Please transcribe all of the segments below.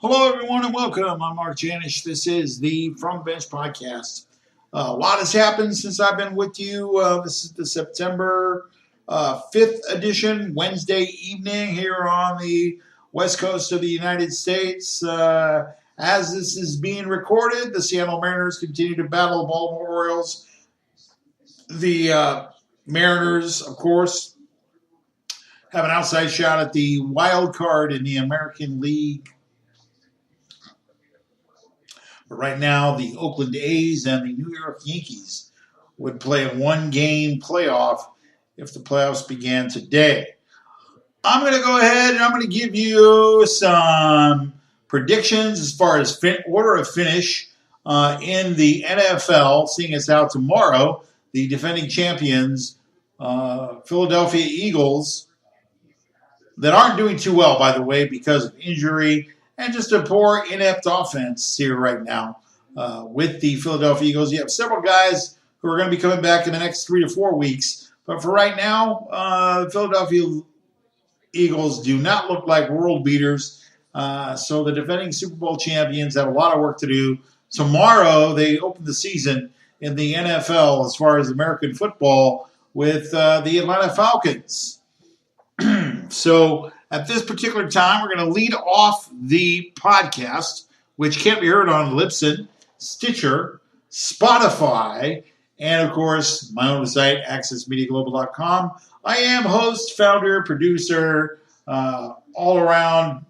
Hello, everyone, and welcome. I'm Mark Janish. This is the From the Bench podcast. A lot has happened since I've been with you. This is the September 5th edition, Wednesday evening here on the west coast of the United States. As this is being recorded, the Seattle Mariners continue to battle the Baltimore Orioles. The Mariners, of course, have an outside shot at the wild card in the American League. But right now, the Oakland A's and the New York Yankees would play a one-game playoff if the playoffs began today. I'm going to go ahead and I'm going to give you some predictions as far as order of finish in the NFL, seeing us out tomorrow. The defending champions, Philadelphia Eagles, that aren't doing too well, by the way, because of injury and just a poor, inept offense here right now with the Philadelphia Eagles. You have several guys who are going to be coming back in the next 3 to 4 weeks. But for right now, the Philadelphia Eagles do not look like world beaters. So the defending Super Bowl champions have a lot of work to do. Tomorrow, they open the season in the NFL as far as American football with the Atlanta Falcons. So at this particular time, we're going to lead off the podcast, which can be heard on Libsyn, Stitcher, Spotify, and, of course, my own site, accessmediaglobal.com. I am host, founder, producer, all-around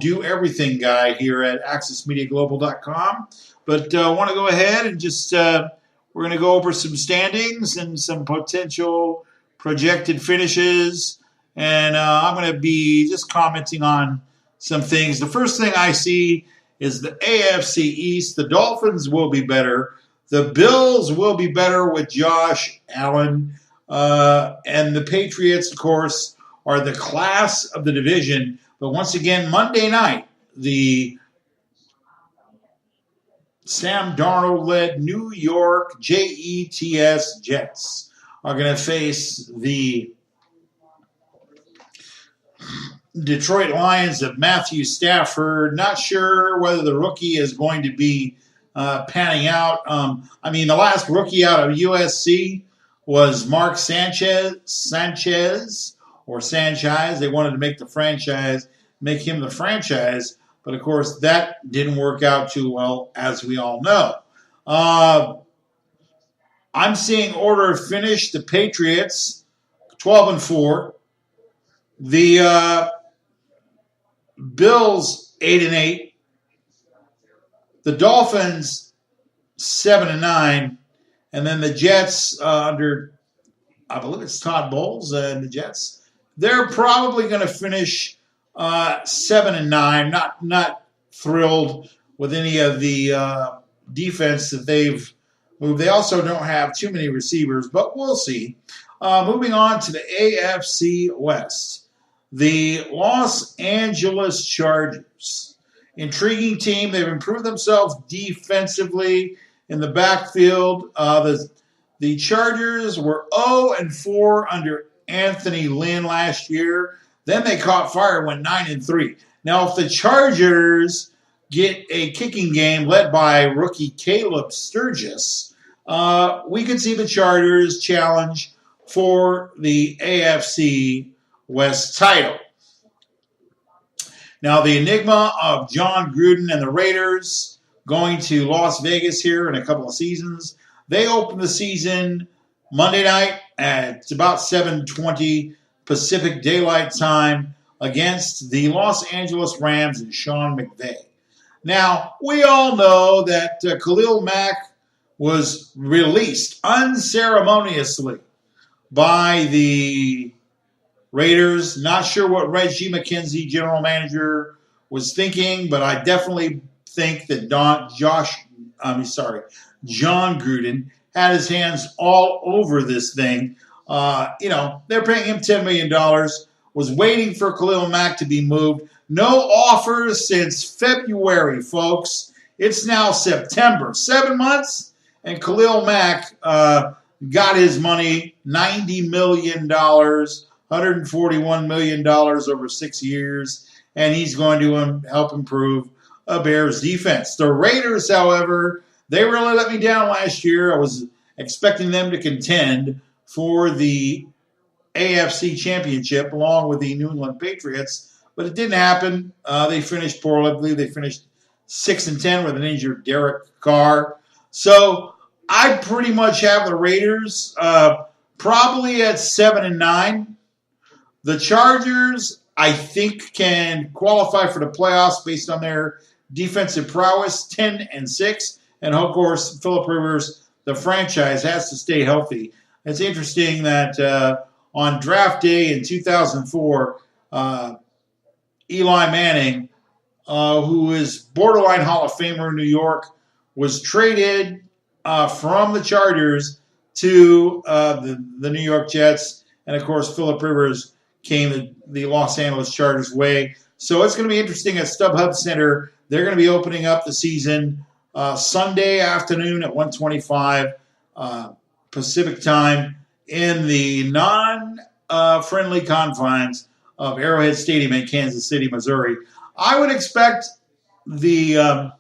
do-everything guy here at accessmediaglobal.com. But I want to go ahead and just we're going to go over some standings and some potential projected finishes, and I'm going to be just commenting on some things. The first thing I see is the AFC East. The Dolphins will be better. The Bills will be better with Josh Allen. And the Patriots, of course, are the class of the division. But once again, Monday night, the Sam Darnold-led New York Jets are going to face the Detroit Lions of Matthew Stafford. Not sure whether the rookie is going to be panning out. The last rookie out of USC was Mark Sanchez. They wanted to make him the franchise. But, of course, that didn't work out too well, as we all know. I'm seeing order of finish, the Patriots, 12-4. The Bills, 8-8. The Dolphins, 7-9. And then the Jets, under, I believe it's Todd Bowles and the Jets, they're probably going to finish 7-9. Not thrilled with any of the defense that they've moved. They also don't have too many receivers, but we'll see. Moving on to the AFC West. The Los Angeles Chargers. Intriguing team. They've improved themselves defensively in the backfield. The Chargers were 0-4 under Anthony Lynn last year. Then they caught fire and went 9-3. Now, if the Chargers get a kicking game led by rookie Caleb Sturgis, we could see the Chargers challenge for the AFC West title. Now, the enigma of John Gruden and the Raiders going to Las Vegas here in a couple of seasons. They open the season Monday night at about 7:20 Pacific Daylight Time against the Los Angeles Rams and Sean McVay. Now, we all know that Khalil Mack was released unceremoniously by the Raiders. Not sure what Reggie McKenzie, general manager, was thinking, but I definitely think that John Gruden had his hands all over this thing. They're paying him $10 million, was waiting for Khalil Mack to be moved. No offers since February, folks. It's now September. 7 months, and Khalil Mack got his money, $90 million, $141 million over 6 years. and he's going to help improve a Bears defense. The Raiders, however, they really let me down last year. I was expecting them to contend for the AFC Championship along with the New England Patriots, but it didn't happen. They finished poorly. I believe they finished 6-10 with an injured Derek Carr. So I pretty much have the Raiders probably at 7-9. The Chargers, I think, can qualify for the playoffs based on their defensive prowess, 10-6. And of course, Phillip Rivers, the franchise, has to stay healthy. It's interesting that on draft day in 2004, Eli Manning, who is borderline Hall of Famer in New York, was traded from the Chargers to the New York Jets. And, of course, Phillip Rivers came the Los Angeles Chargers' way. So it's going to be interesting at StubHub Center. They're going to be opening up the season Sunday afternoon at 1:25 Pacific time in the non-friendly confines of Arrowhead Stadium in Kansas City, Missouri. I would expect the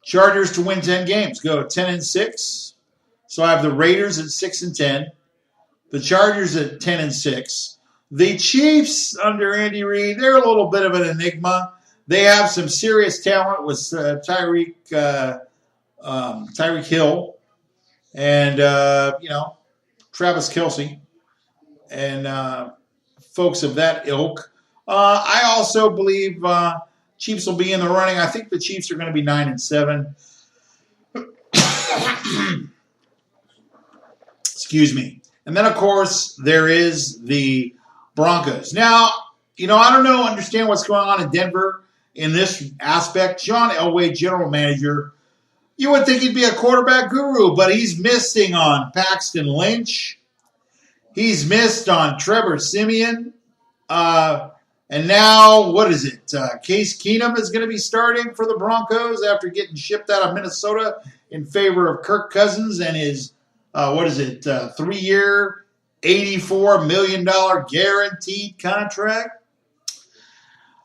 Chargers to win 10 games, go 10-6. So I have the Raiders at 6-10, the Chargers at 10-6. The Chiefs under Andy Reid, they're a little bit of an enigma. They have some serious talent with Tyreek Hill and Travis Kelce and folks of that ilk. I also believe Chiefs will be in the running. I think the Chiefs are going to be 9-7. Excuse me. And then, of course, there is the Broncos. Now, I don't understand what's going on in Denver in this aspect. John Elway, general manager, you would think he'd be a quarterback guru, but he's missing on Paxton Lynch. He's missed on Trevor Siemian. And now, what is it? Case Keenum is going to be starting for the Broncos after getting shipped out of Minnesota in favor of Kirk Cousins and his, 3-year, $84 million guaranteed contract?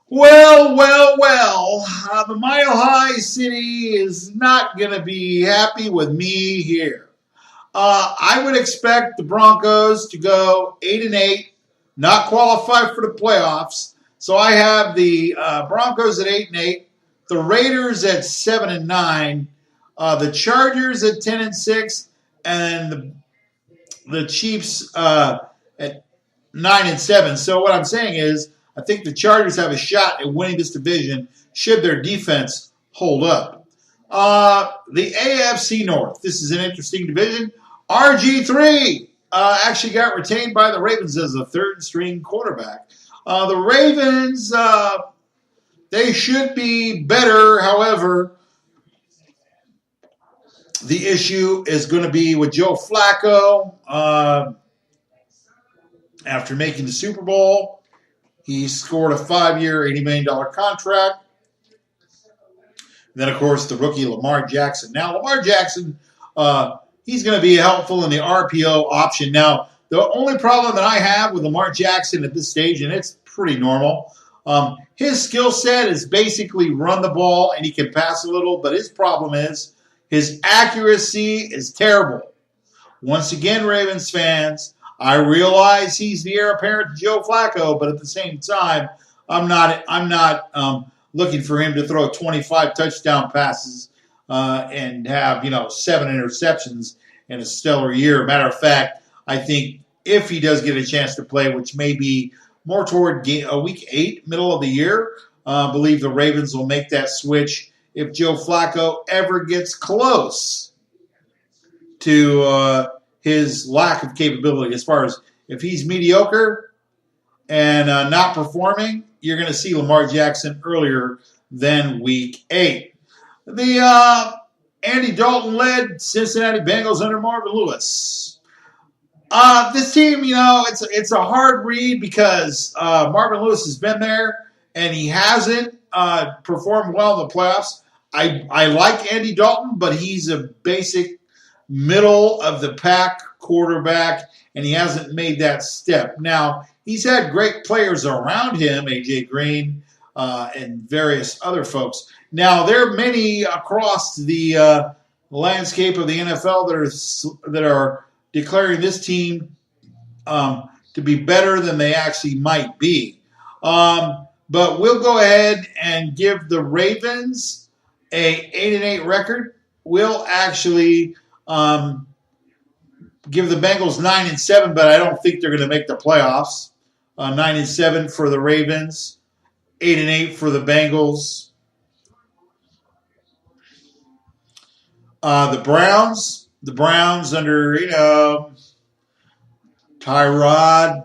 Well, the Mile High City is not going to be happy with me here. I would expect the Broncos to go 8-8, not qualify for the playoffs. So I have the Broncos at 8-8, the Raiders at 7-9, the Chargers at 10-6, and the Chiefs at 9-7. So what I'm saying is, I think the Chargers have a shot at winning this division should their defense hold up. The AFC North. This is an interesting division. RG3 actually got retained by the Ravens as a third-string quarterback. The Ravens, they should be better. However, the issue is going to be with Joe Flacco. After making the Super Bowl, he scored a 5-year, $80 million contract. Then, of course, the rookie Lamar Jackson. Now, Lamar Jackson, he's going to be helpful in the RPO option. Now, the only problem that I have with Lamar Jackson at this stage, and it's pretty normal, his skill set is basically run the ball and he can pass a little, but his problem is his accuracy is terrible. Once again, Ravens fans, I realize he's the heir apparent to Joe Flacco, but at the same time, I'm not looking for him to throw 25 touchdown passes and have 7 interceptions in a stellar year. Matter of fact, I think if he does get a chance to play, which may be more toward week 8, middle of the year, I believe the Ravens will make that switch if Joe Flacco ever gets close to his lack of capability. As far as if he's mediocre and not performing, you're going to see Lamar Jackson earlier than week 8. The Andy Dalton-led Cincinnati Bengals under Marvin Lewis. This team, it's a hard read because Marvin Lewis has been there and he hasn't performed well in the playoffs. I like Andy Dalton, but he's a basic middle of the pack quarterback, and he hasn't made that step. Now, he's had great players around him, A.J. Green and various other folks. Now, there are many across the landscape of the NFL that are declaring this team to be better than they actually might be. But we'll go ahead and give the Ravens a 8-8 record. We'll actually give the Bengals 9-7, but I don't think they're going to make the playoffs. 9-7 for the Ravens, 8-8 for the Bengals. The Browns under Tyrod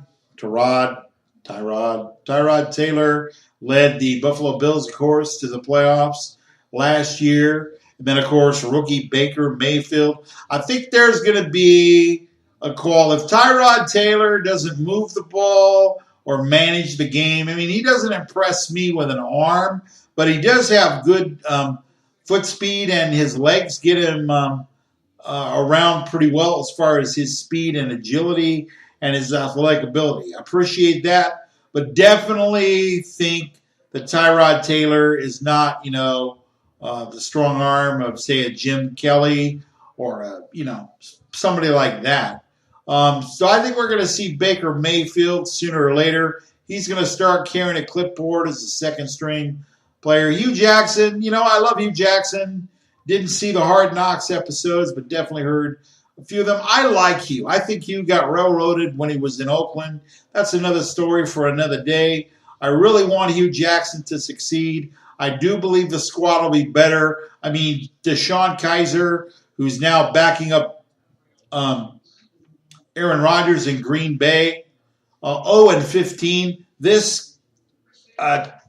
Taylor led the Buffalo Bills, of course, to the playoffs last year. And then, of course, rookie Baker Mayfield. I think there's going to be a call. If Tyrod Taylor doesn't move the ball or manage the game, I mean, he doesn't impress me with an arm, but he does have good foot speed, and his legs get him around pretty well as far as his speed and agility and his athletic ability. I appreciate that, but definitely think that Tyrod Taylor is not, the strong arm of, say, a Jim Kelly or, somebody like that. So I think we're going to see Baker Mayfield sooner or later. He's going to start carrying a clipboard as a second-string player. Hugh Jackson, I love Hugh Jackson. Didn't see the Hard Knocks episodes, but definitely heard a few of them. I like Hugh. I think Hugh got railroaded when he was in Oakland. That's another story for another day. I really want Hugh Jackson to succeed. I do believe the squad will be better. I mean, Deshaun Kaiser, who's now backing up Aaron Rodgers in Green Bay, 0-15. This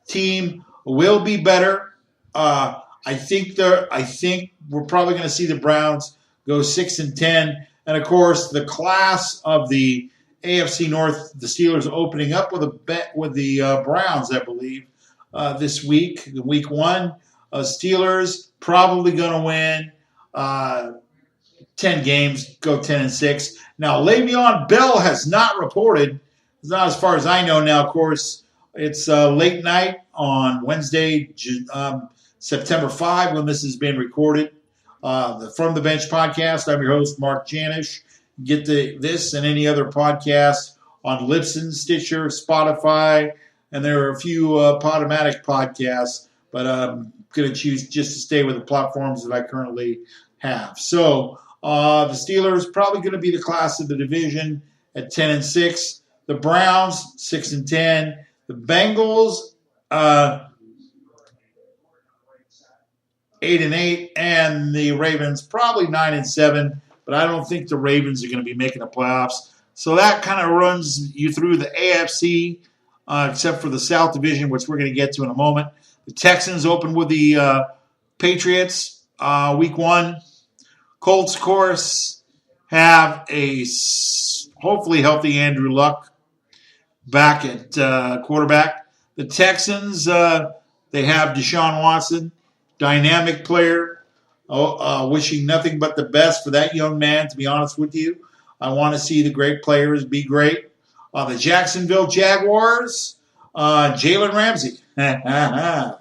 team will be better. I think we're probably going to see the Browns go 6-10, and of course the class of the AFC North, the Steelers opening up with a bet with the Browns, I believe, this week, week 1. Steelers probably going to win 10 games, go 10-6. Now Le'Veon Bell has not reported. It's not as far as I know now. Of course, it's late night on Wednesday, September 5, when this is being recorded. The From the Bench podcast. I'm your host, Mark Janish. Get this and any other podcast on Libsyn, Stitcher, Spotify, and there are a few Podomatic podcasts, but I'm going to choose just to stay with the platforms that I currently have. So the Steelers probably going to be the class of the division at 10-6. The Browns 6-10. The Bengals 8-8, and the Ravens probably 9-7. But I don't think the Ravens are going to be making the playoffs. So that kind of runs you through the AFC, except for the South Division, which we're going to get to in a moment. The Texans open with the Patriots week 1. Colts, of course, have a hopefully healthy Andrew Luck back at quarterback. The Texans, they have Deshaun Watson, dynamic player. Wishing nothing but the best for that young man, to be honest with you. I want to see the great players be great. The Jacksonville Jaguars, Jalen Ramsey. Yeah.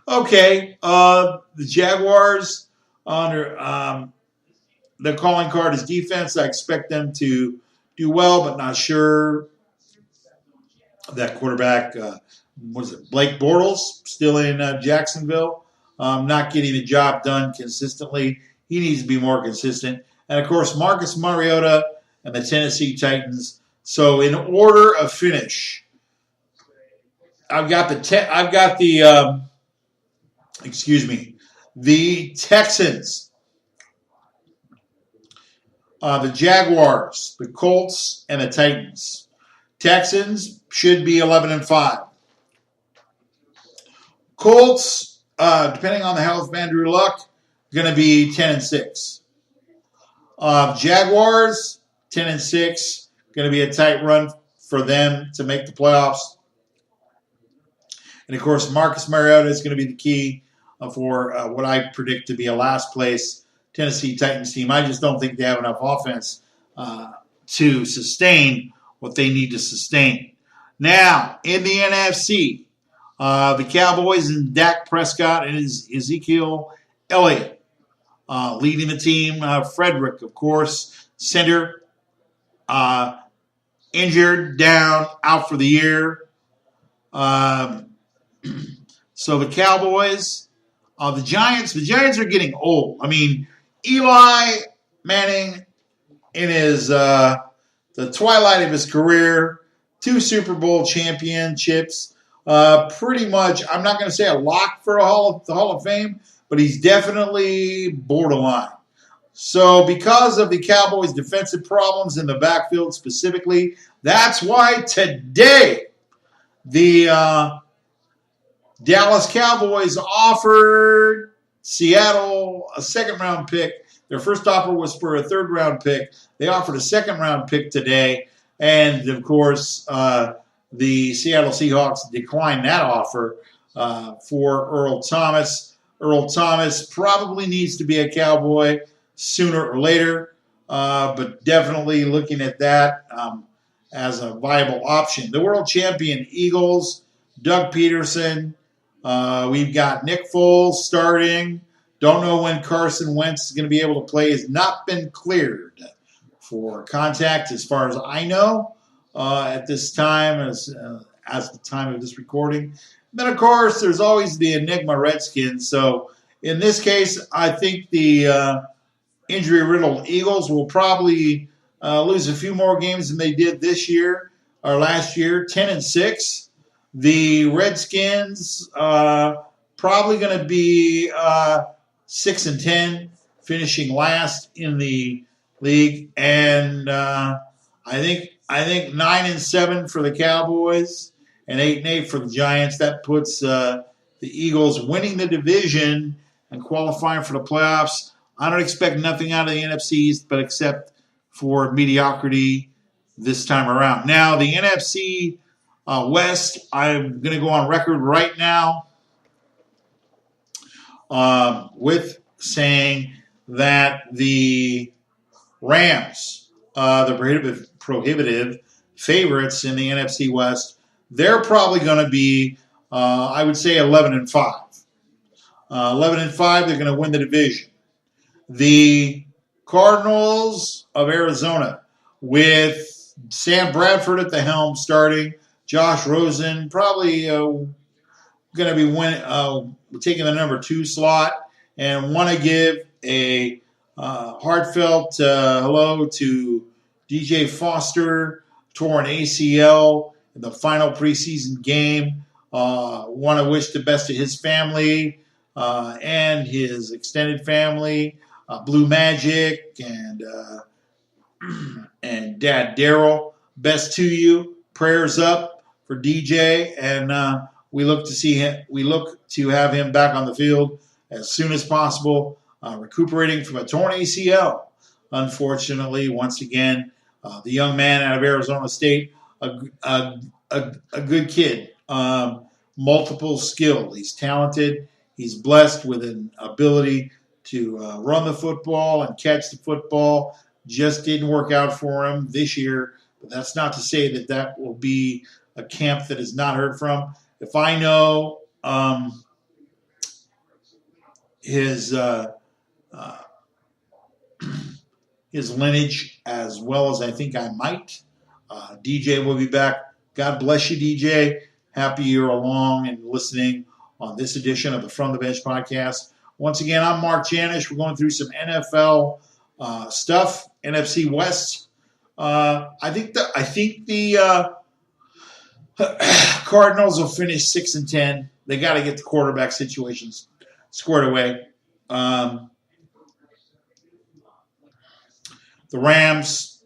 Okay. The Jaguars, under their calling card is defense. I expect them to do well, but not sure. That quarterback, was it Blake Bortles, still in Jacksonville? Not getting the job done consistently. He needs to be more consistent. And, of course, Marcus Mariota and the Tennessee Titans. So, in order of finish, the Texans, the Jaguars, the Colts, and the Titans. Texans should be 11-5. Colts, depending on the health of Andrew Luck, going to be 10-6. Jaguars, 10-6. Going to be a tight run for them to make the playoffs. And, of course, Marcus Mariota is going to be the key for what I predict to be a last-place Tennessee Titans team. I just don't think they have enough offense to sustain what they need to sustain. Now, in the NFC, the Cowboys and Dak Prescott and Ezekiel Elliott leading the team. Frederick, of course, center, injured, down, out for the year. So the Cowboys, the Giants are getting old. I mean, Eli Manning in his the twilight of his career, 2 Super Bowl championships, pretty much. I'm not going to say a lock for the Hall of Fame, but he's definitely borderline. So because of the Cowboys' defensive problems in the backfield specifically, that's why today the Dallas Cowboys offered Seattle a second-round pick. Their first offer was for a third-round pick. They offered a second-round pick today. And, of course, the Seattle Seahawks declined that offer for Earl Thomas. Earl Thomas probably needs to be a Cowboy sooner or later, but definitely looking at that as a viable option. The world champion Eagles, Doug Peterson. We've got Nick Foles starting. Don't know when Carson Wentz is going to be able to play. Has not been cleared for contact as far as I know at this time, as the time of this recording. Then, of course, there's always the Enigma Redskins. So in this case, I think the injury-riddled Eagles will probably lose a few more games than they did this year or last year, 10-6. The Redskins probably going to be 6-10, finishing last in the league, and I think 9-7 for the Cowboys and 8-8 for the Giants. That puts the Eagles winning the division and qualifying for the playoffs. I don't expect nothing out of the NFC East, but except for mediocrity this time around. Now the NFC West, I'm going to go on record right now with saying that the Rams, the prohibitive favorites in the NFC West, they're probably going to be, I would say, 11-5. 11-5, they're going to win the division. The Cardinals of Arizona, with Sam Bradford at the helm starting, Josh Rosen probably going to be taking the number 2 slot, and want to give a heartfelt hello to DJ Foster, torn ACL in the final preseason game. Want to wish the best to his family and his extended family, Blue Magic and Dad Daryl. Best to you. Prayers up for DJ, and we look to have him back on the field as soon as possible, recuperating from a torn ACL. Unfortunately, once again, the young man out of Arizona State, a good kid, multiple skill. He's talented. He's blessed with an ability to run the football and catch the football. Just didn't work out for him this year, but that's not to say that will be a camp that is not heard from. If I know his lineage as well as I think I might, DJ will be back. God bless you, DJ. Happy you're along and listening on this edition of the From the Bench podcast. Once again, I'm Mark Janish. We're going through some NFL stuff, NFC West. I think the Cardinals will finish 6-10. They got to get the quarterback situations squared away. The Rams,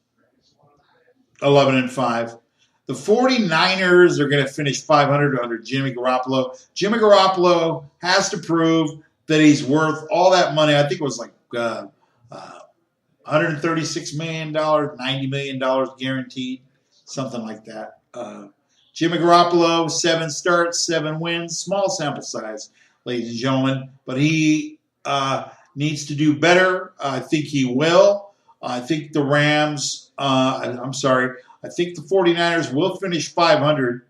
11-5. The 49ers are going to finish 500 under Jimmy Garoppolo. Jimmy Garoppolo has to prove that he's worth all that money. I think it was like $136 million, $90 million guaranteed, something like that. Jimmy Garoppolo, 7 starts, 7 wins, small sample size, ladies and gentlemen. But he needs to do better. I think he will. I think the Rams, I I think the 49ers will finish 500.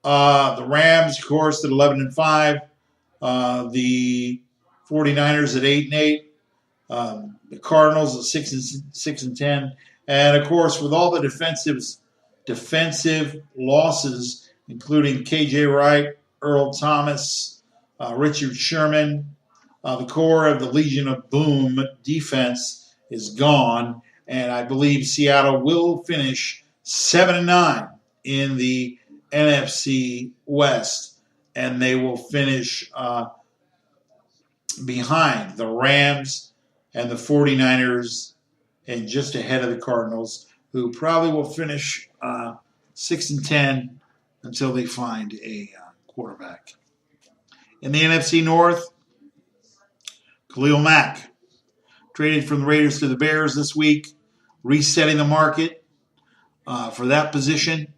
The Rams, of course, at 11-5. The 49ers at 8-8. The Cardinals at 6-10. And of course, with all the defensive losses, including KJ Wright, Earl Thomas, Richard Sherman, the core of the Legion of Boom defense is gone, and I believe Seattle will finish 7-9 in the NFC West, and they will finish behind the Rams and the 49ers and just ahead of the Cardinals, who probably will finish 6-10 until they find a quarterback. In the NFC North, Khalil Mack traded from the Raiders to the Bears this week, resetting the market for that position.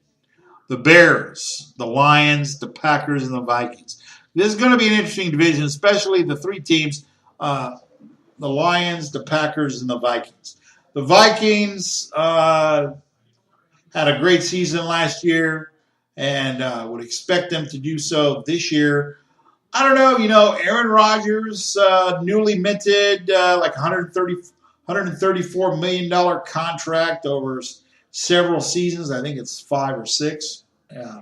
The Bears, the Lions, the Packers, and the Vikings. This is going to be an interesting division, especially the three teams, the Lions, the Packers, and the Vikings. The Vikings had a great season last year and would expect them to do so this year. I don't know, Aaron Rodgers, newly minted like $134 million contract over several seasons. I think it's 5 or 6. Yeah.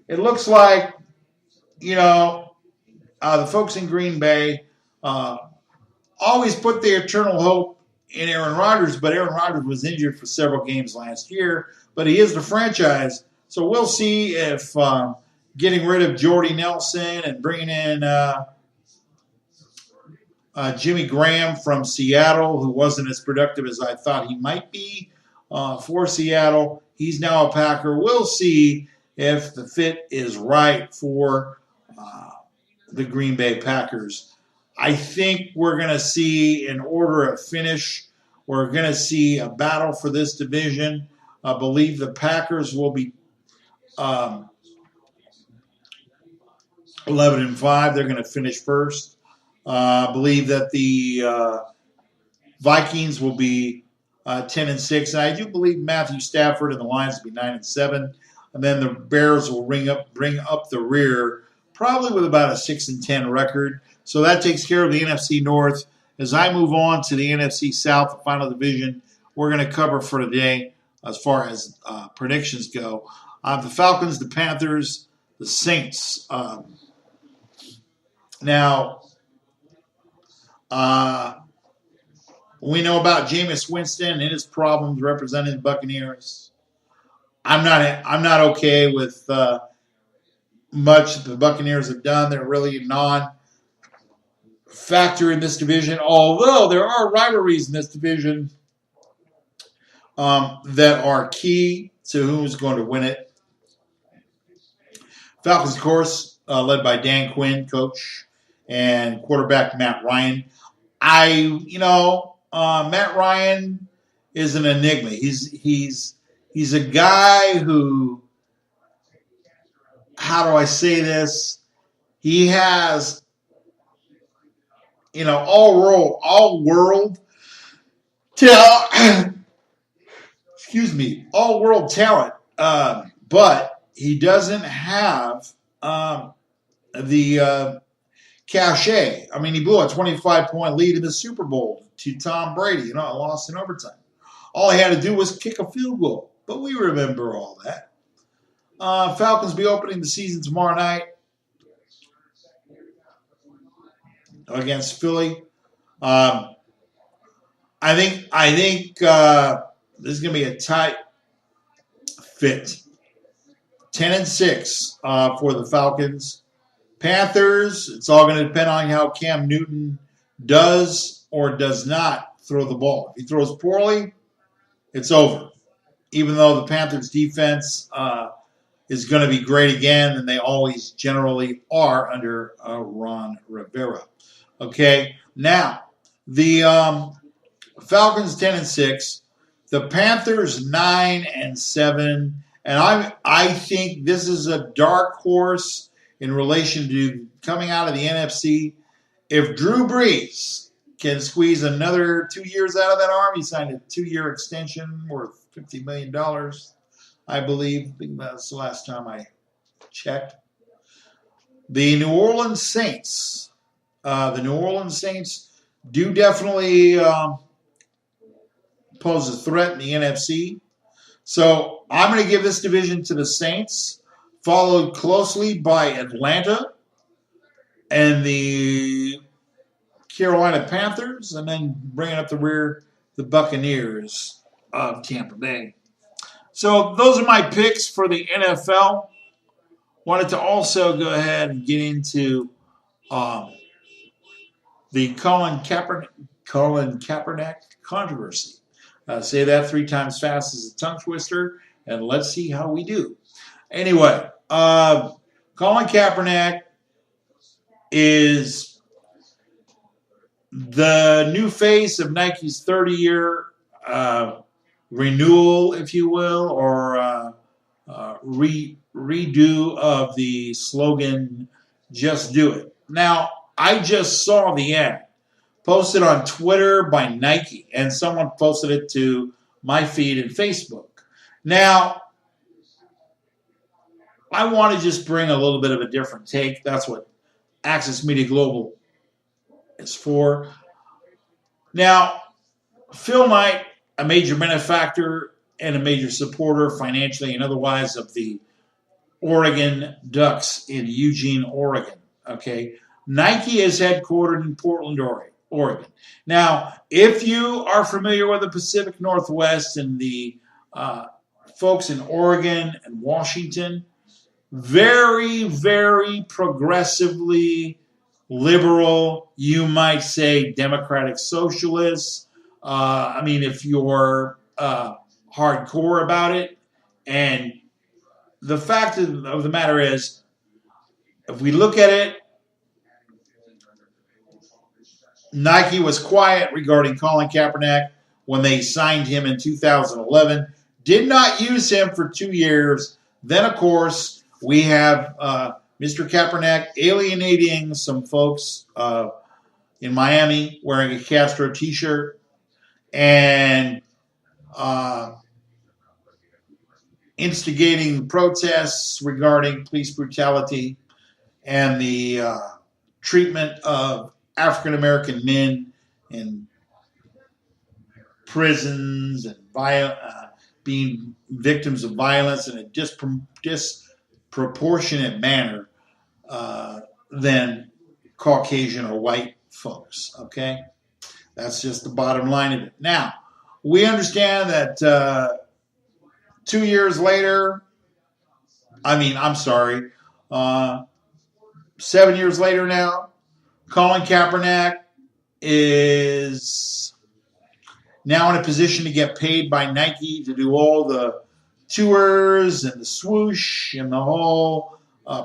It looks like, the folks in Green Bay always put their eternal hope in Aaron Rodgers, but Aaron Rodgers was injured for several games last year, but he is the franchise. So we'll see if getting rid of Jordy Nelson and bringing in Jimmy Graham from Seattle, who wasn't as productive as I thought he might be for Seattle. He's now a Packer. We'll see if the fit is right for the Green Bay Packers. I think we're going to see, in order of finish, we're going to see a battle for this division. I believe the Packers will be 11-5. They're going to finish first. I believe that the Vikings will be 10-6. And I do believe Matthew Stafford and the Lions will be 9-7. And then the Bears will bring up the rear, probably with about a 6-10 record. So that takes care of the NFC North. As I move on to the NFC South, the final division, we're going to cover for today as far as predictions go. The Falcons, the Panthers, the Saints. Now, we know about Jameis Winston and his problems representing the Buccaneers. I'm not okay with much that the Buccaneers have done. They're really a non-factor in this division, although there are rivalries in this division that are key to who's going to win it. Falcons, of course, led by Dan Quinn, coach, and quarterback Matt Ryan. Matt Ryan is an enigma. He's a guy who, how do I say this? He has, all world talent. All world talent. But he doesn't have the cachet. I mean, he blew a 25-point lead in the Super Bowl to Tom Brady. Lost in overtime. All he had to do was kick a field goal. But we remember all that. Falcons be opening the season tomorrow night against Philly. I think this is going to be a tight fit. 10-6 for the Falcons. Panthers, it's all going to depend on how Cam Newton does or does not throw the ball. If he throws poorly, it's over. Even though the Panthers' defense is going to be great again, and they always generally are under Ron Rivera. Okay, now the Falcons 10-6, the Panthers 9-7, and I think this is a dark horse in relation to coming out of the NFC. If Drew Brees can squeeze another 2 years out of that arm, he signed a 2-year extension worth $50 million. I believe. I think that's the last time I checked. The New Orleans Saints. The New Orleans Saints do definitely pose a threat in the NFC. So I'm going to give this division to the Saints, followed closely by Atlanta and the Carolina Panthers, and then bringing up the rear, the Buccaneers of Tampa Bay. So those are my picks for the NFL. Wanted to also go ahead and get into the Colin Kaepernick controversy. Say that 3 times fast as a tongue twister, and let's see how we do. Anyway, Colin Kaepernick is the new face of Nike's 30-year renewal, if you will, or redo of the slogan, "Just Do It." Now, I just saw the ad posted on Twitter by Nike, and someone posted it to my feed in Facebook. Now, I want to just bring a little bit of a different take. That's what Access Media Global is for. Now, Phil Knight, a major benefactor and a major supporter financially and otherwise of the Oregon Ducks in Eugene, Oregon. Okay, Nike is headquartered in Portland, Oregon. Now, if you are familiar with the Pacific Northwest and the folks in Oregon and Washington, very, very progressively liberal, you might say democratic socialists. I mean, if you're hardcore about it. And the fact of the matter is, if we look at it, Nike was quiet regarding Colin Kaepernick when they signed him in 2011. Did not use him for 2 years. Then, of course, we have Mr. Kaepernick alienating some folks in Miami wearing a Castro t-shirt and instigating protests regarding police brutality and the treatment of African-American men in prisons and being victims of violence in a disproportionate manner than Caucasian or white folks, okay? That's just the bottom line of it. Now, we understand that 2 years later, 7 years later now, Colin Kaepernick is now in a position to get paid by Nike to do all the tours and the swoosh and the whole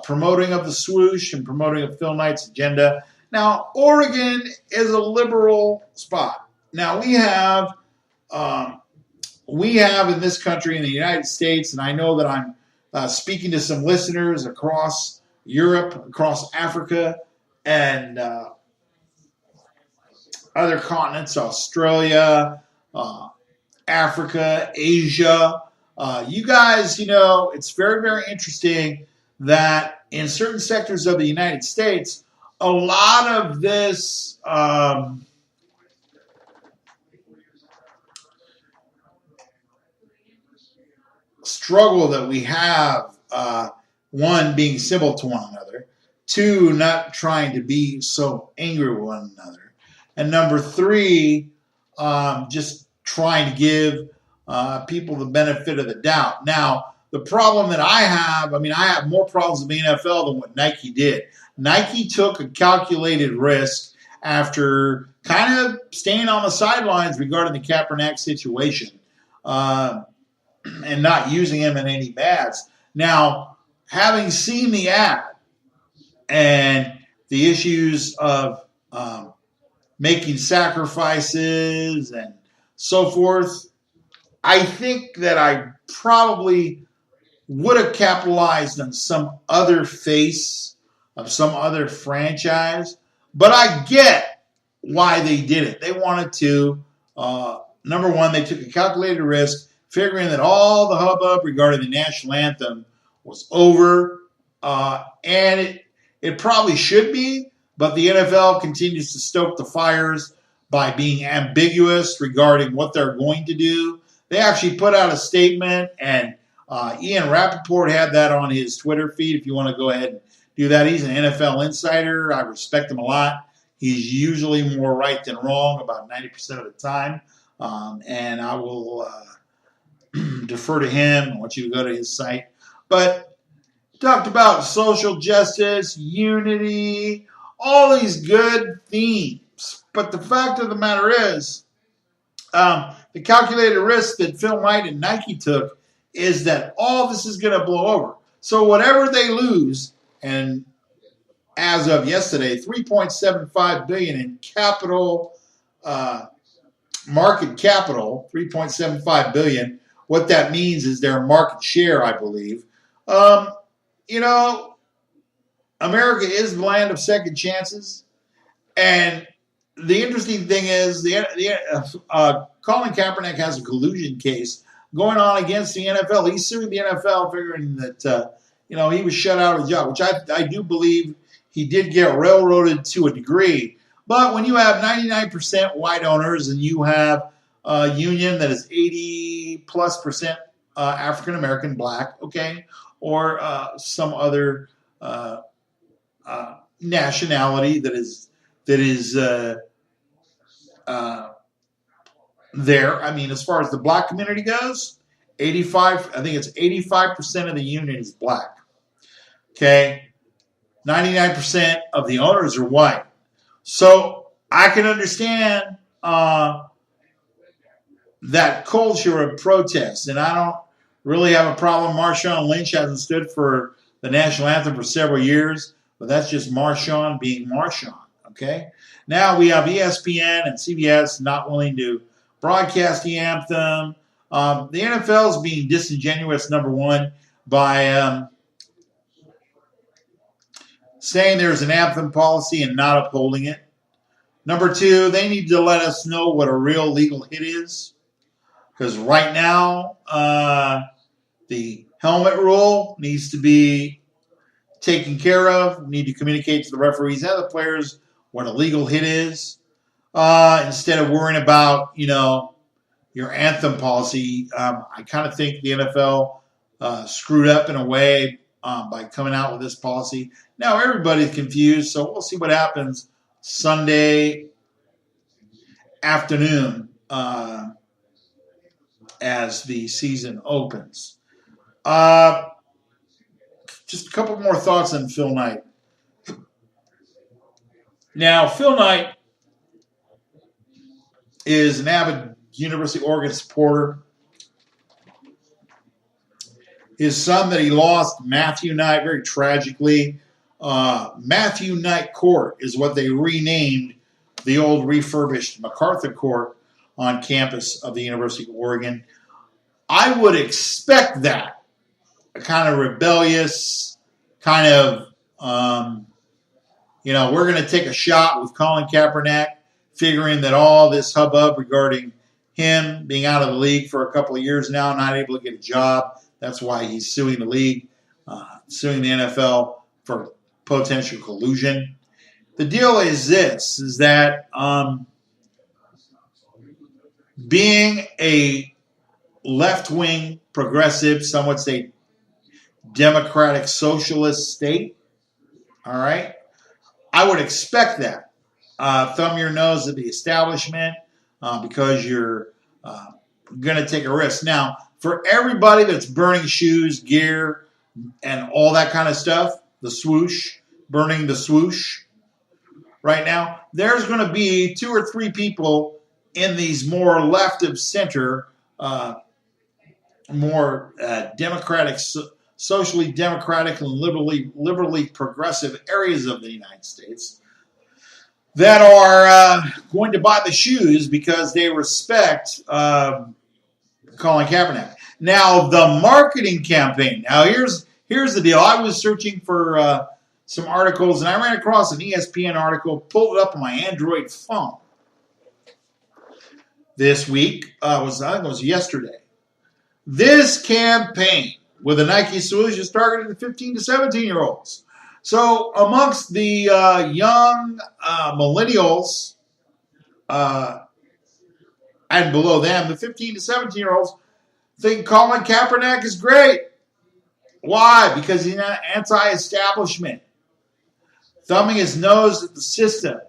promoting of the swoosh and promoting of Phil Knight's agenda. Now, Oregon is a liberal spot. Now, we have in this country, in the United States, and I know that I'm speaking to some listeners across Europe, across Africa, and other continents, Australia, Africa, Asia. You guys, it's very, very interesting that in certain sectors of the United States, a lot of this struggle that we have, one, being civil to one another, two, not trying to be so angry with one another, and number three, just trying to give people the benefit of the doubt. Now, the problem that I have more problems with the NFL than what Nike did. Nike took a calculated risk after kind of staying on the sidelines regarding the Kaepernick situation and not using him in any bats. Now, having seen the ad and the issues of making sacrifices and so forth, I think that I probably would have capitalized on some other face of some other franchise. But I get why they did it. They wanted to, number one, they took a calculated risk figuring that all the hubbub regarding the national anthem was over. And it probably should be, but the NFL continues to stoke the fires by being ambiguous regarding what they're going to do. They actually put out a statement, and Ian Rappaport had that on his Twitter feed if you want to go ahead and do that. He's an NFL insider. I respect him a lot. He's usually more right than wrong about 90% of the time. And I will defer to him. I want you to go to his site. But talked about social justice, unity, all these good themes. But the fact of the matter is, the calculated risk that Phil Knight and Nike took is that all this is going to blow over. So whatever they lose, and as of yesterday, $3.75 billion in capital, market capital, $3.75 billion. What that means is their market share, I believe. America is the land of second chances, and the interesting thing is Colin Kaepernick has a collusion case going on against the NFL. He's suing the NFL, figuring that he was shut out of the job, which I do believe he did get railroaded to a degree. But when you have 99% white owners and you have a union that is 80+% African American, black, okay, or some other nationality that is there. I mean, as far as the black community goes, 85% of the union is black. Okay, 99% of the owners are white. So I can understand that culture of protest, and I don't really have a problem. Marshawn Lynch hasn't stood for the national anthem for several years, but that's just Marshawn being Marshawn. Okay, now we have ESPN and CBS not willing to broadcast the anthem. The NFL is being disingenuous, number one, by saying there's an anthem policy and not upholding it. Number two, they need to let us know what a real legal hit is. Because right now, the helmet rule needs to be taken care of. We need to communicate to the referees and the players what a legal hit is. Instead of worrying about, your anthem policy. I kind of think the NFL screwed up in a way by coming out with this policy. Now everybody's confused, so we'll see what happens Sunday afternoon as the season opens. Just a couple more thoughts on Phil Knight. Now, Phil Knight is an avid University of Oregon supporter. His son that he lost, Matthew Knight, very tragically, Matthew Knight Court is what they renamed the old refurbished MacArthur Court on campus of the University of Oregon. I would expect that, a kind of rebellious, kind of, we're going to take a shot with Colin Kaepernick, figuring that all this hubbub regarding him being out of the league for a couple of years now, not able to get a job. That's why he's suing the league, suing the NFL for potential collusion. The deal is this, is that being a left-wing progressive, some would say democratic socialist state, all right, I would expect that. Thumb your nose at the establishment because you're going to take a risk. Now, for everybody that's burning shoes, gear, and all that kind of stuff, the swoosh, burning the swoosh right now, there's going to be 2 or 3 people in these more left of center, more democratic, socially democratic and liberally progressive areas of the United States that are going to buy the shoes because they respect Colin Kaepernick. Now, the marketing campaign. Now, here's the deal. I was searching for some articles, and I ran across an ESPN article, pulled it up on my Android phone this week. I think it was yesterday. This campaign with the Nike solution is targeted to 15 to 17-year-olds. So amongst the young millennials and below them, the 15 to 17-year-olds think Colin Kaepernick is great. Why? Because he's an anti-establishment, thumbing his nose at the system,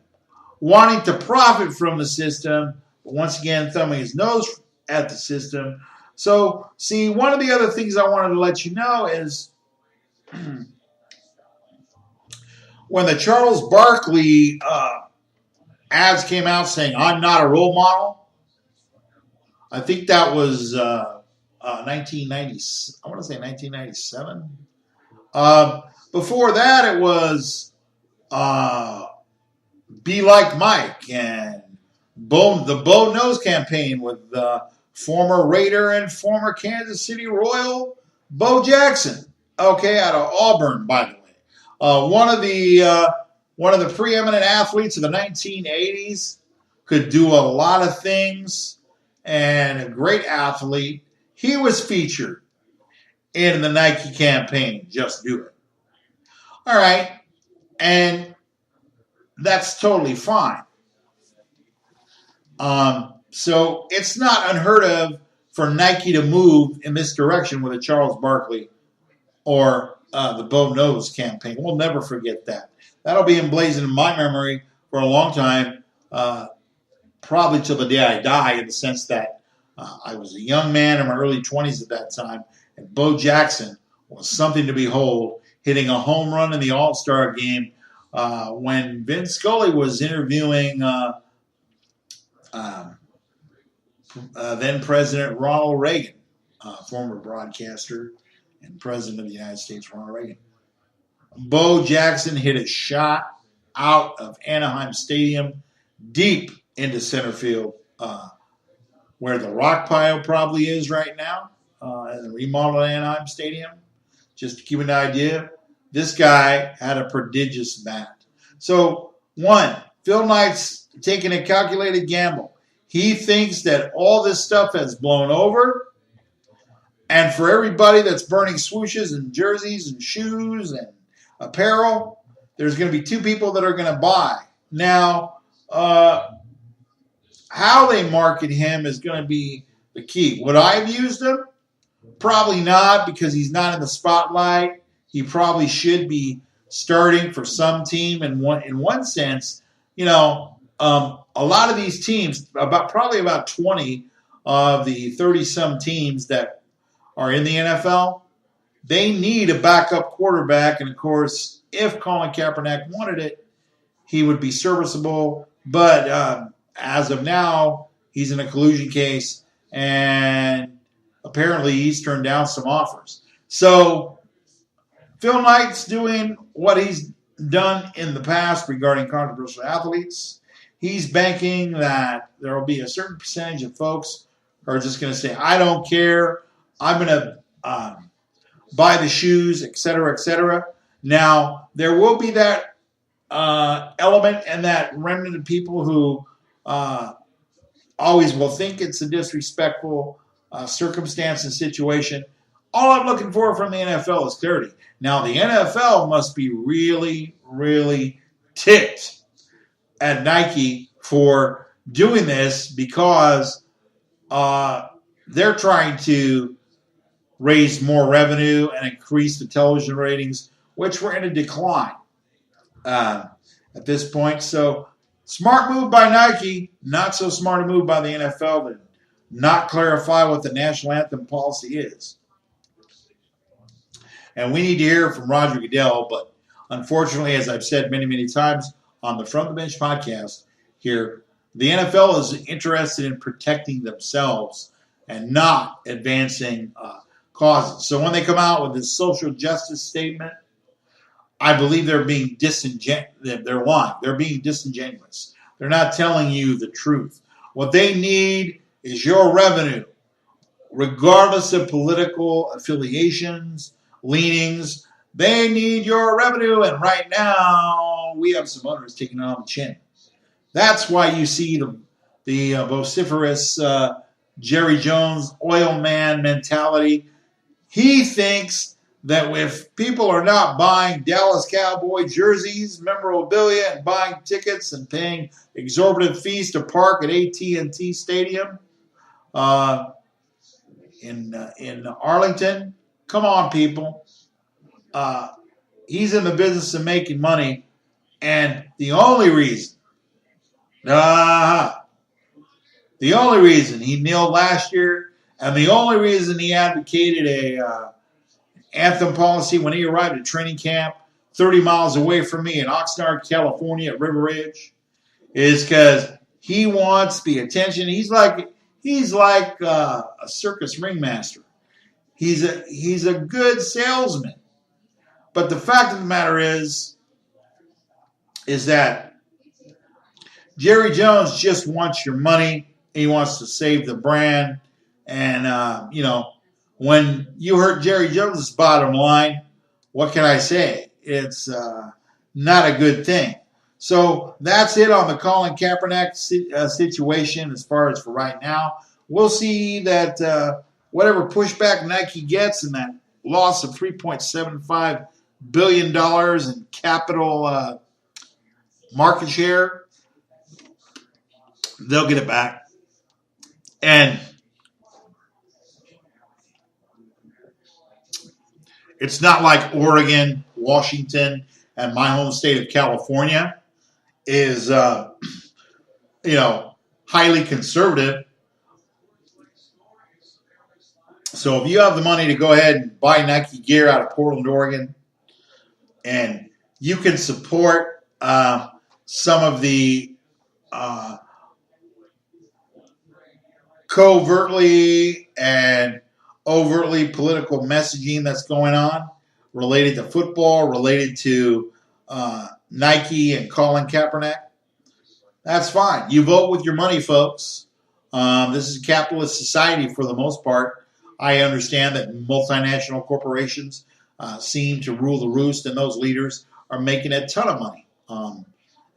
wanting to profit from the system, but once again, thumbing his nose at the system. So, see, one of the other things I wanted to let you know is when the Charles Barkley ads came out saying, "I'm not a role model," I think that was 1990. I want to say 1997. Before that, it was "Be Like Mike" and the Bo Knows campaign with former Raider and former Kansas City Royal Bo Jackson. Okay, out of Auburn, by the way. One of the preeminent athletes of the 1980s, could do a lot of things, and a great athlete. He was featured in the Nike campaign, "Just Do It." All right, and that's totally fine. So it's not unheard of for Nike to move in this direction with a Charles Barkley or the Bo Knows campaign. We'll never forget that. That'll be emblazoned in my memory for a long time, probably till the day I die, in the sense that I was a young man in my early 20s at that time, and Bo Jackson was something to behold, hitting a home run in the All-Star game when Vince Scully was interviewing then President Ronald Reagan, former broadcaster and President of the United States, Ronald Reagan. Bo Jackson hit a shot out of Anaheim Stadium deep into center field, where the rock pile probably is right now, in the remodeled Anaheim Stadium. Just to give you an idea, this guy had a prodigious bat. So, one, Phil Knight's taking a calculated gamble. He thinks that all this stuff has blown over, and for everybody that's burning swooshes and jerseys and shoes and apparel, there's going to be two people that are going to buy. Now, how they market him is going to be the key. Would I have used him? Probably not, because he's not in the spotlight. He probably should be starting for some team in one sense. You know, a lot of these teams, probably about 20 of the 30-some teams that are in the NFL, they need a backup quarterback. And, of course, if Colin Kaepernick wanted it, he would be serviceable. But as of now, he's in a collusion case, and apparently he's turned down some offers. So Phil Knight's doing what he's done in the past regarding controversial athletes. He's banking that there will be a certain percentage of folks who are just going to say, "I don't care. I'm going to buy the shoes," et cetera, et cetera. Now, there will be that element and that remnant of people who always will think it's a disrespectful circumstance and situation. All I'm looking for from the NFL is clarity. Now, the NFL must be really, really ticked at Nike for doing this, because they're trying to raise more revenue and increase the television ratings, which were in a decline at this point. So, smart move by Nike, not so smart a move by the NFL to not clarify what the national anthem policy is. And we need to hear from Roger Goodell, but unfortunately, as I've said many, many times on the From the Bench podcast here, the NFL is interested in protecting themselves and not advancing causes. So when they come out with this social justice statement, I believe they're being they're lying. They're being disingenuous. They're not telling you the truth. What they need is your revenue, regardless of political affiliations, leanings. They need your revenue, and right now we have some owners taking it on the chin. That's why you see the vociferous Jerry Jones oil man mentality. He thinks that if people are not buying Dallas Cowboy jerseys, memorabilia, and buying tickets and paying exorbitant fees to park at AT&T Stadium in Arlington, come on, people. He's in the business of making money, and the only reason he kneeled last year, and the only reason he advocated a anthem policy when he arrived at training camp 30 miles away from me in Oxnard, California at River Ridge is because he wants the attention. He's like a circus ringmaster. He's a good salesman. But the fact of the matter is that Jerry Jones just wants your money. He wants to save the brand. And, when you hurt Jerry Jones' bottom line, what can I say? It's not a good thing. So that's it on the Colin Kaepernick situation as far as for right now. We'll see that whatever pushback Nike gets and that loss of $3.75 billion in capital market share, they'll get it back. And it's not like Oregon, Washington, and my home state of California is, highly conservative. So if you have the money to go ahead and buy Nike gear out of Portland, Oregon, and you can support some of the covertly and overtly political messaging that's going on related to football, related to Nike and Colin Kaepernick, that's fine. You vote with your money, folks. This is a capitalist society for the most part. I understand that multinational corporations seem to rule the roost, and those leaders are making a ton of money.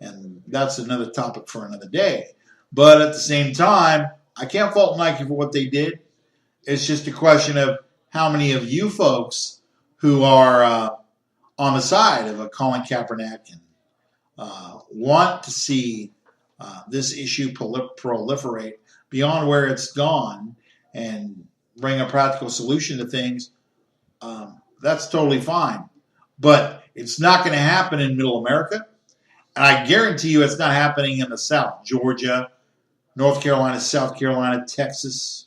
And that's another topic for another day. But at the same time, I can't fault Nike for what they did. It's just a question of how many of you folks who are on the side of a Colin Kaepernick and want to see this issue proliferate beyond where it's gone and bring a practical solution to things. That's totally fine. But it's not going to happen in Middle America. And I guarantee you it's not happening in the South. Georgia, North Carolina, South Carolina, Texas,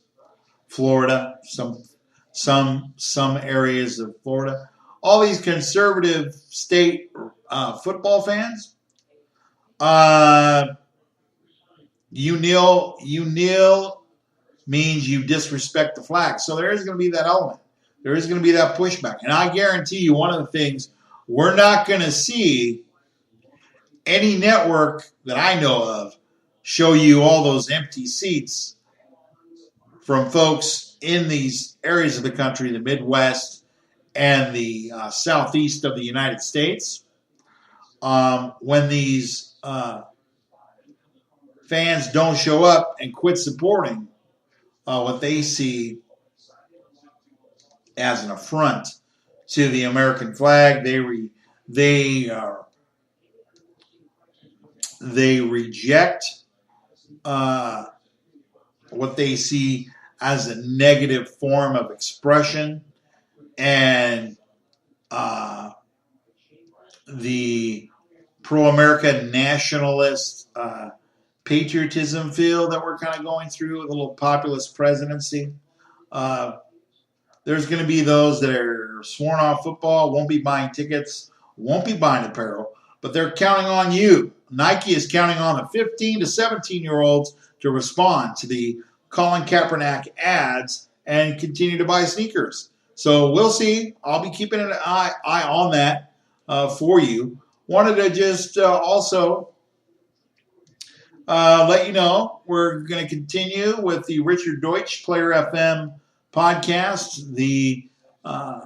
Florida, some areas of Florida. All these conservative state football fans, you kneel means you disrespect the flag. So there is going to be that element. There is going to be that pushback. And I guarantee you one of the things we're not going to see any network that I know of show you all those empty seats from folks in these areas of the country, the Midwest and the southeast of the United States, when these fans don't show up and quit supporting what they see as an affront to the American flag. They reject what they see as a negative form of expression, and the pro-America nationalist patriotism feel that we're kind of going through with a little populist presidency. There's going to be those that are sworn off football, won't be buying tickets, won't be buying apparel, but they're counting on you. Nike is counting on the 15 to 17-year-olds to respond to the Colin Kaepernick ads and continue to buy sneakers. So we'll see. I'll be keeping an eye on that for you. Wanted to just also let you know we're going to continue with the Richard Deutsch Player FM podcast, the SI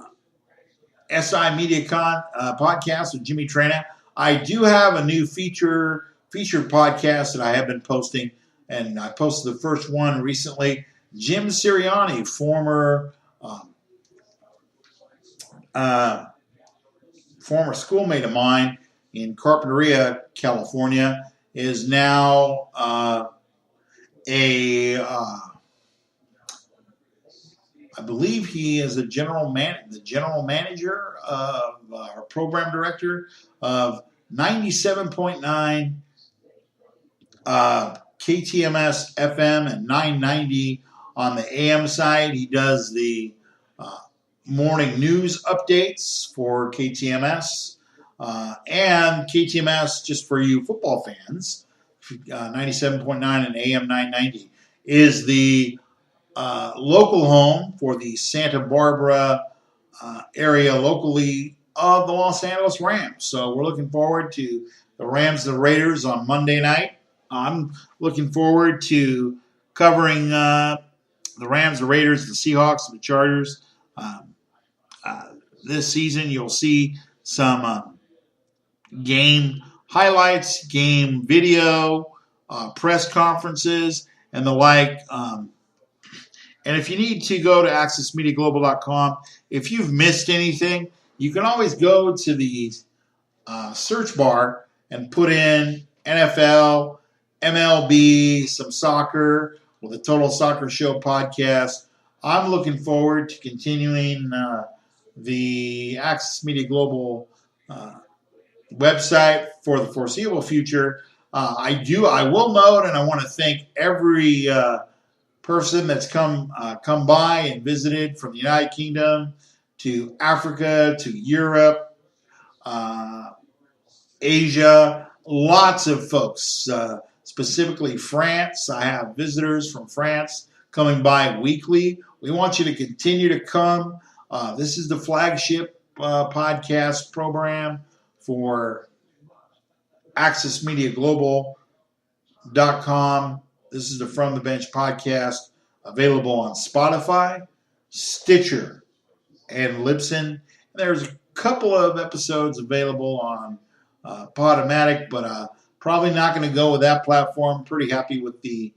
MediaCon podcast with Jimmy Trena. I do have a new featured podcast that I have been posting, and I posted the first one recently Jim Sirianni, former schoolmate of mine in Carpinteria, California, is now I believe he is the general manager of or program director of 97.9 KTMS FM and 990 on the AM side. He does the morning news updates for KTMS and KTMS, just for you football fans, 97.9 and AM 990 is the local home for the Santa Barbara area locally of the Los Angeles Rams. So we're looking forward to the Rams and the Raiders on Monday night. I'm looking forward to covering the Rams, the Raiders, the Seahawks, and the Chargers. This season, you'll see some game highlights, game video, press conferences, and the like. And if you need to go to accessmediaglobal.com, if you've missed anything, you can always go to the search bar and put in NFL, MLB, some soccer, with a Total Soccer Show podcast. I'm looking forward to continuing the Access Media Global website for the foreseeable future. I will note, and I want to thank every person that's come by and visited from the United Kingdom to Africa to Europe, Asia, lots of folks, specifically France. I have visitors from France coming by weekly. We want you to continue to come. This is the flagship podcast program for accessmediaglobal.com. This is the From the Bench podcast, available on Spotify, Stitcher, and Libsyn. There's a couple of episodes available on Podomatic, but probably not going to go with that platform. Pretty happy with the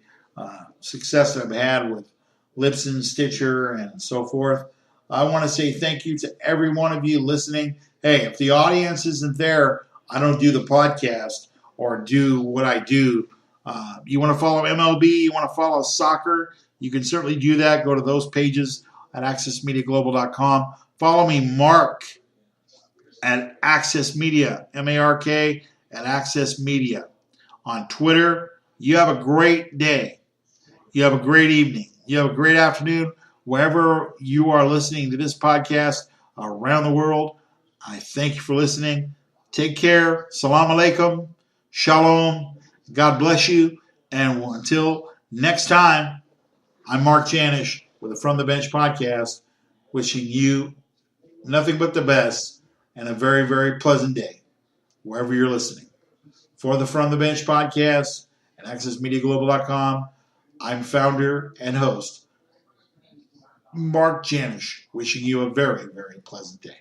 success that I've had with Libsyn, Stitcher, and so forth. I want to say thank you to every one of you listening. Hey, if the audience isn't there, I don't do the podcast or do what I do. You want to follow MLB, you want to follow soccer, you can certainly do that. Go to those pages at accessmediaglobal.com. Follow me, Mark, at Access Media, M-A-R-K, at Access Media. On Twitter, you have a great day. You have a great evening. You have a great afternoon. Wherever you are listening to this podcast around the world, I thank you for listening. Take care. Salam alaikum. Shalom. God bless you. And until next time, I'm Mark Janish with the From the Bench podcast, wishing you nothing but the best and a very, very pleasant day, wherever you're listening. For the From the Bench podcast at accessmediaglobal.com, I'm founder and host, Mark Janish, wishing you a very, very pleasant day.